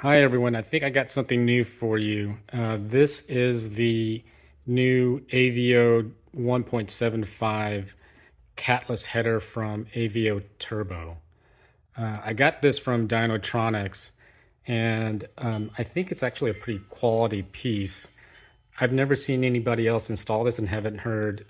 Hi everyone, I think I got something new for you. This is the new AVO 1.75 catless header from AVO Turbo. I got this from Dynotronics, and I think it's actually a pretty quality piece. I've never seen anybody else install this and haven't heard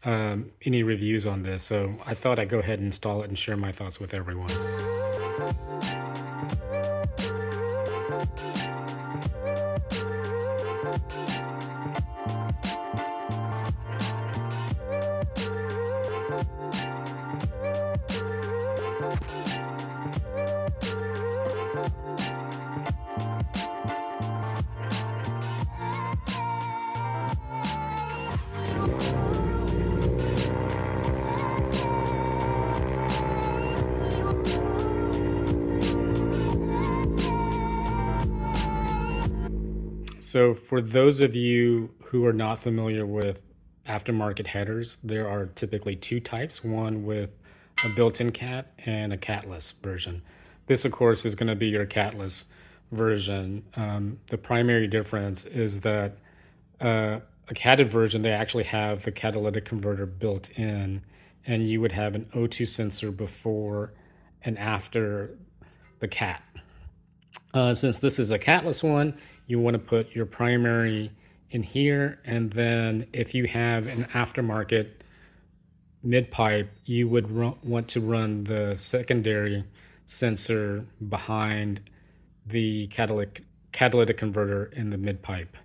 any reviews on this, so I thought I'd go ahead and install it and share my thoughts with everyone. So, for those of you who are not familiar with aftermarket headers, there are typically two types, one with a built-in cat and a catless version. This, of course, is going to be your catless version. The primary difference is that a catted version, they actually have the catalytic converter built in, and you would have an O2 sensor before and after the cat. Since this is a catless one, you want to put your primary in here, and then if you have an aftermarket mid pipe, you would want to run the secondary sensor behind the catalytic converter in the mid pipe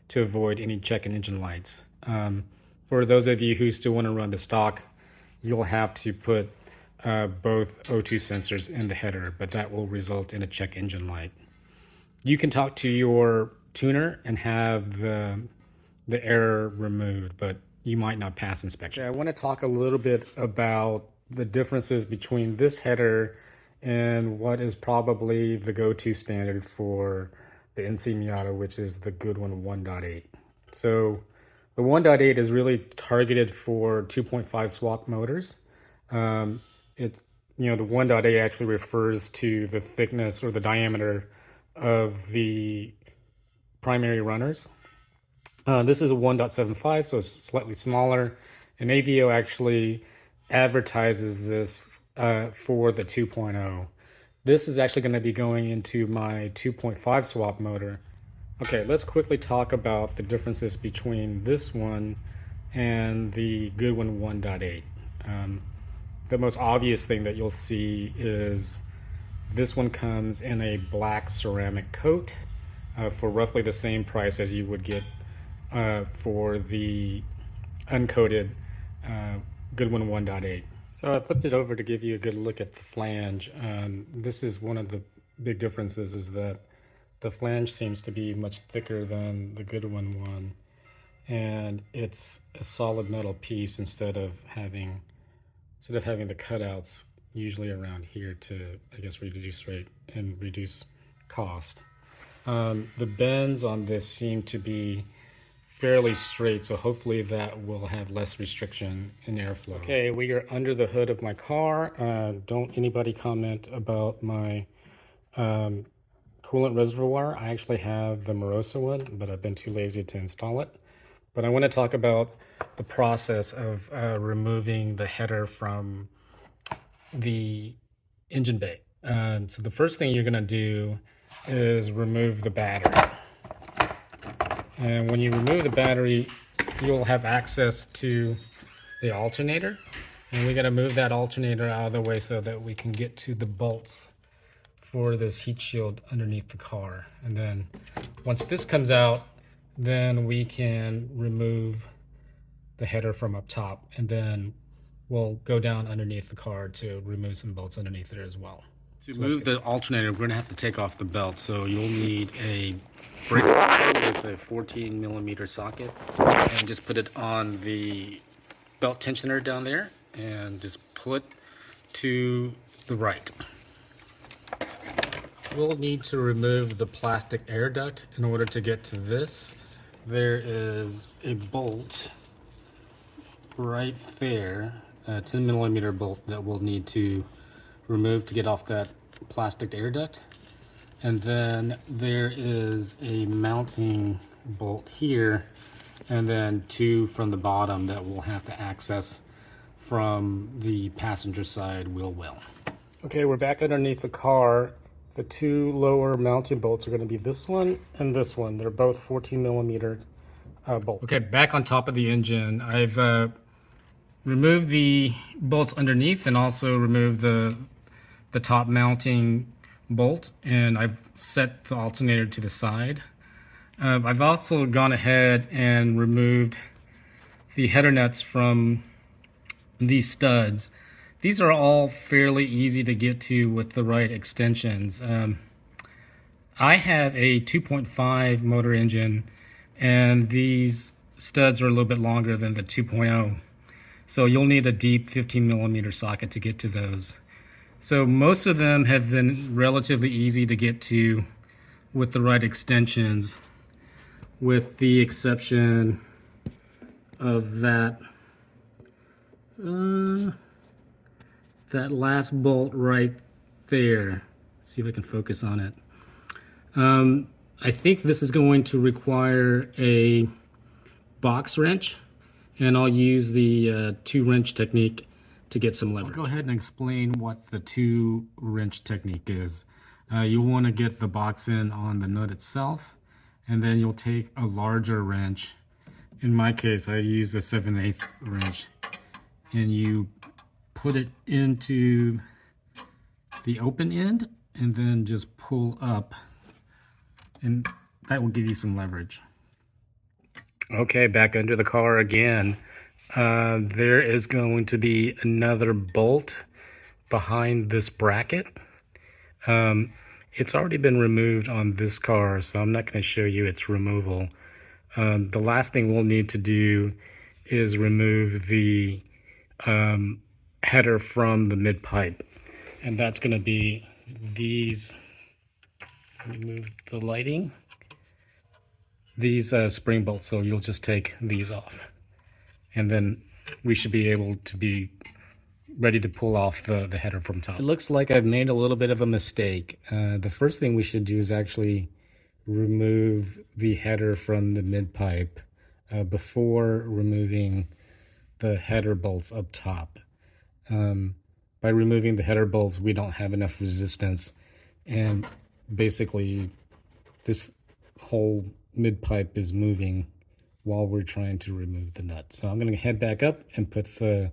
to avoid any check engine lights. For those of you who still want to run the stock, you'll have to put both O2 sensors in the header, but that will result in a check engine light. You can talk to your tuner and have the error removed, but you might not pass inspection. Okay, I want to talk a little bit about the differences between this header and what is probably the go-to standard for the NC Miata, which is the good one 1.8. So the 1.8 is really targeted for 2.5 swap motors. The 1.8 actually refers to the thickness or the diameter of the primary runners. This is a 1.75, so it's slightly smaller. And AVO actually advertises this for the 2.0. This is actually going to be going into my 2.5 swap motor. Okay, let's quickly talk about the differences between this one and the Goodwin 1.8. The most obvious thing that you'll see is this one comes in a black ceramic coat for roughly the same price as you would get for the uncoated Goodwin 1.8. So I flipped it over to give you a good look at the flange. This is one of the big differences, is that the flange seems to be much thicker than the Goodwin one, and it's a solid metal piece instead of having the cutouts usually around here to, I guess, reduce rate and reduce cost. The bends on this seem to be fairly straight, so hopefully that will have less restriction in airflow. Okay, we are under the hood of my car. Don't anybody comment about my coolant reservoir. I actually have the Morosa one, but I've been too lazy to install it. But I want to talk about the process of removing the header from the engine bay. So the first thing you're going to do is remove the battery. And when you remove the battery, you'll have access to the alternator. And we got to move that alternator out of the way so that we can get to the bolts for this heat shield underneath the car. And then once this comes out, then we can remove the header from up top, and then we'll go down underneath the car to remove some bolts underneath there as well. To move the alternator, we're going to have to take off the belt, so you'll need a brake with a 14mm socket, and just put it on the belt tensioner down there and just pull it to the right. We'll need to remove the plastic air duct in order to get to this. There is a bolt right there, a 10mm bolt that we'll need to remove to get off that plastic air duct. And then there is a mounting bolt here, and then two from the bottom that we'll have to access from the passenger side wheel well. Okay, we're back underneath the car. The two lower mounting bolts are going to be this one and this one. They're both 14 millimeter bolts. Okay, back on top of the engine, I've removed the bolts underneath and also removed the top mounting bolt, and I've set the alternator to the side. I've also gone ahead and removed the header nuts from these studs. These are all fairly easy to get to with the right extensions. I have a 2.5 motor engine, and these studs are a little bit longer than the 2.0. So you'll need a deep 15 millimeter socket to get to those. So most of them have been relatively easy to get to with the right extensions, with the exception of that that last bolt right there. Let's see if I can focus on it. I think this is going to require a box wrench, and I'll use the two wrench technique to get some leverage. I'll go ahead and explain what the two wrench technique is. You'll want to get the box in on the nut itself, and then you'll take a larger wrench. In my case, I use the 7/8 wrench, and you put it into the open end and then just pull up, and that will give you some leverage. Okay, back under the car again. There is going to be another bolt behind this bracket. It's already been removed on this car, so I'm not going to show you its removal. The last thing we'll need to do is remove the header from the mid pipe, and that's going to be these. Let me move the lighting. These spring bolts, so you'll just take these off, and then we should be able to be ready to pull off the header from top. It looks like I've made a little bit of a mistake. The first thing we should do is actually remove the header from the mid pipe before removing the header bolts up top. By removing the header bolts, we don't have enough resistance, and basically this whole mid pipe is moving while we're trying to remove the nut. So I'm going to head back up and put the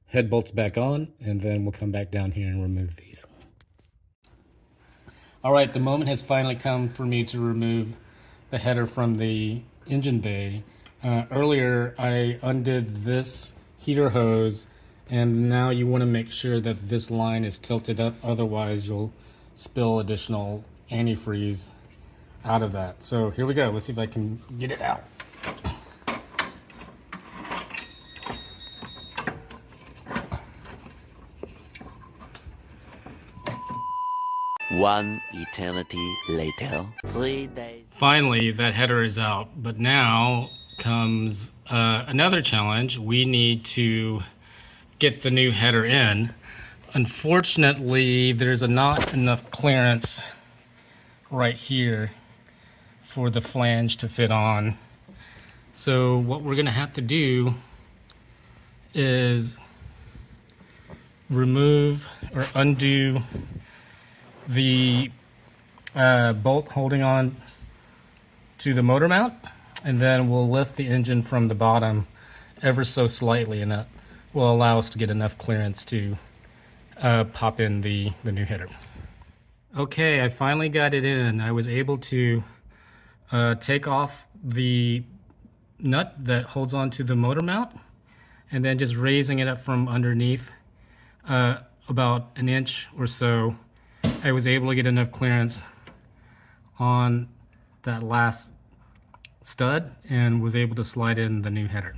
head bolts back on, and then we'll come back down here and remove these. All right, the moment has finally come for me to remove the header from the engine bay. Earlier I undid this heater hose, and now you want to make sure that this line is tilted up, otherwise you'll spill additional antifreeze out of that. So here we go. Let's see if I can get it out. One eternity later, 3 days. Finally, that header is out, but now comes another challenge. We need to get the new header in. Unfortunately, there's not enough clearance right here for the flange to fit on. So what we're gonna have to do is remove or undo the bolt holding on to the motor mount, and then we'll lift the engine from the bottom ever so slightly, and that will allow us to get enough clearance to pop in the new header. Okay, I finally got it in. I was able to take off the nut that holds on to the motor mount, and then just raising it up from underneath about an inch or so, I was able to get enough clearance on that last stud and was able to slide in the new header.